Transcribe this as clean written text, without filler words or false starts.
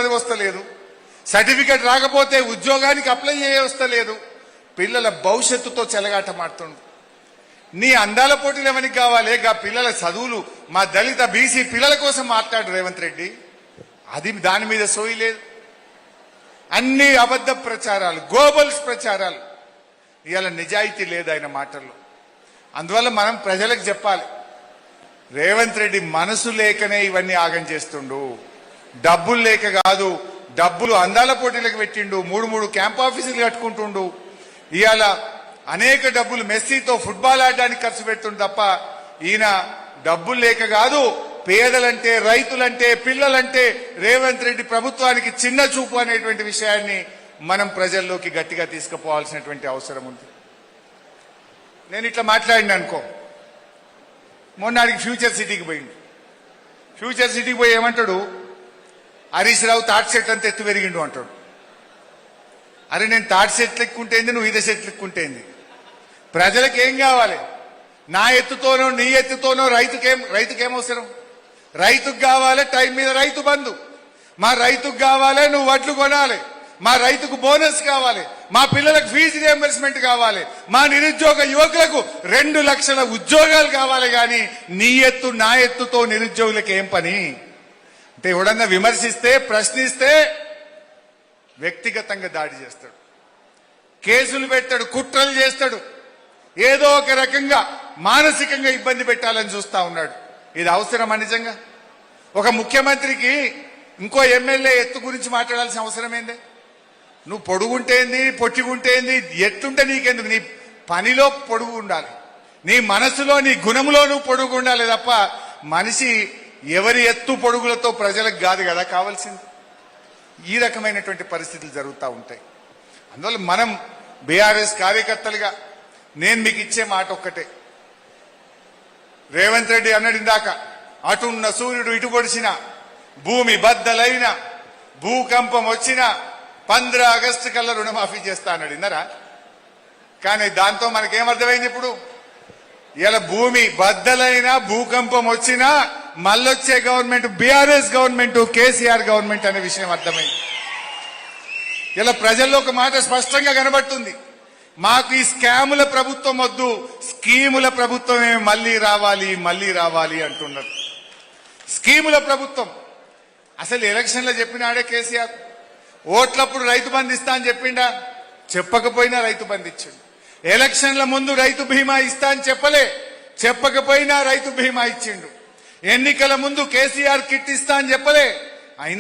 పదవి వస్తలేదు, సర్టిఫికెట్ రాకపోతే ఉద్యోగానికి అప్లై చేయవస్తలేదు, పిల్లల భవిష్యత్తుతో చెలగాటమాడుతుండు. నీ అందాల పోటీలు ఎవరికి కావాలి? గా పిల్లల చదువులు మా దళిత బీసీ పిల్లల కోసం మాట్లాడు రేవంత్ రెడ్డి. అది దాని మీద సోయి లేదు. అన్ని అబద్ధ ప్రచారాలు, గోబల్స్ ప్రచారాలు. ఇవాళ నిజాయితీ లేదు ఆయన మాటల్లో. అందువల్ల మనం ప్రజలకు చెప్పాలి, రేవంత్ రెడ్డి మనసు లేకనే ఇవన్నీ ఆగం చేస్తుండు, డబ్బులు లేక కాదు. డబ్బులు అందాల పోటీలకు పెట్టిండు, 3 క్యాంప్ ఆఫీసులు కట్టుకుంటుండు. ఇవాళ అనేక డబ్బులు మెస్సీతో ఫుట్బాల్ ఆడడానికి ఖర్చు పెడుతుండు తప్ప ఈయన డబ్బులు లేక కాదు. పేదలంటే, రైతులంటే, పిల్లలంటే రేవంత్ రెడ్డి ప్రభుత్వానికి చిన్న చూపు అనేటువంటి విషయాన్ని మనం ప్రజల్లోకి గట్టిగా తీసుకుపోవాల్సినటువంటి అవసరం ఉంది. నేను ఇట్లా మాట్లాడినా అనుకో, మొన్నటికి ఫ్యూచర్ సిటీకి పోయిండు. ఫ్యూచర్ సిటీకి పోయి ఏమంటాడు, హరీష్ రావు తాటి చెట్టు అంతా ఎత్తు పెరిగిండు అంటాడు. అరే నేను తాటి చెట్లు ఎక్కుంటేంది, నువ్వు ఇదే చెట్లు ఎక్కుంటేంది? ప్రజలకు ఏం కావాలి? నా ఎత్తుతోనో నీ ఎత్తుతోనో రైతుకేమవసరం? రైతుకు కావాలి టైం మీద రైతు బంధు, మా రైతుకు కావాలి నువ్వు వడ్లు కొనాలి, మా రైతుకు బోనస్ కావాలి, మా పిల్లలకు ఫీజు రియంబర్స్మెంట్ కావాలి, మా నిరుద్యోగ యువకులకు 2 లక్షల ఉద్యోగాలు కావాలి. కానీ నీ ఎత్తు నా ఎత్తుతో నిరుద్యోగులకు ఏం పని? అంటే ఎవడన్నా విమర్శిస్తే, ప్రశ్నిస్తే వ్యక్తిగతంగా దాడి చేస్తాడు, కేసులు పెట్టాడు, కుట్రలు చేస్తాడు, ఏదో ఒక రకంగా మానసికంగా ఇబ్బంది పెట్టాలని చూస్తా ఉన్నాడు. ఇది అవసరమా నిజంగా? ఒక ముఖ్యమంత్రికి ఇంకో ఎమ్మెల్యే ఎత్తు గురించి మాట్లాడాల్సిన అవసరం ఏంది? నువ్వు పొడుగుంటేంది, పొట్టిగుంటేంది, ఎత్తుంటే నీకెందుకు? నీ పనిలో పొడుగు ఉండాలి, నీ మనసులో, నీ గుణంలో నువ్వు పొడుగు ఉండాలి తప్ప మనిషి ఎవరి ఎత్తు పొడుగులతో ప్రజలకు కాదు కదా కావాల్సింది. ఈ రకమైనటువంటి పరిస్థితులు జరుగుతూ ఉంటాయి. అందువల్ల మనం బీఆర్ఎస్ కార్యకర్తలుగా నేను మీకు ఇచ్చే మాట ఒక్కటే, రేవంత్ రెడ్డి అన్నాడు ఇందాక, అటున్న సూర్యుడు ఇటు పొడిచిన, భూమి బద్దలైన, భూకంపం వచ్చిన 15 ఆగస్టు కల్లా రుణమాఫీ చేస్తా అన్నాడు. విన్నారా? కానీ దాంతో మనకేమర్థమైంది? ఇప్పుడు ఇలా భూమి బద్దలైన, భూకంపం వచ్చినా మళ్ళొచ్చే government BRS government, KCR government అనే విషయం అర్థమైంది. ఇలా ప్రజల్లో ఒక మాట స్పష్టంగా కనబడుతుంది, మాకు ఈ స్కాముల ప్రభుత్వం వద్దు, స్కీముల ప్రభుత్వమే మళ్ళీ రావాలి, మళ్ళీ రావాలి అంటున్నారు. స్కీముల ప్రభుత్వం అసలు ఎలక్షన్లో చెప్పినాడే కేసీఆర్. ఓట్లప్పుడు రైతు బంధు ఇస్తా అని చెప్పిండా? చెప్పకపోయినా రైతు బంధు ఇచ్చిండు. ఎలక్షన్ల ముందు రైతు బీమా ఇస్తా అని చెప్పకపోయినా రైతు బీమా ఇచ్చిండు. ఎన్నికల ముందు కేసీఆర్ కిట్ ఇస్తా అని చెప్పలే,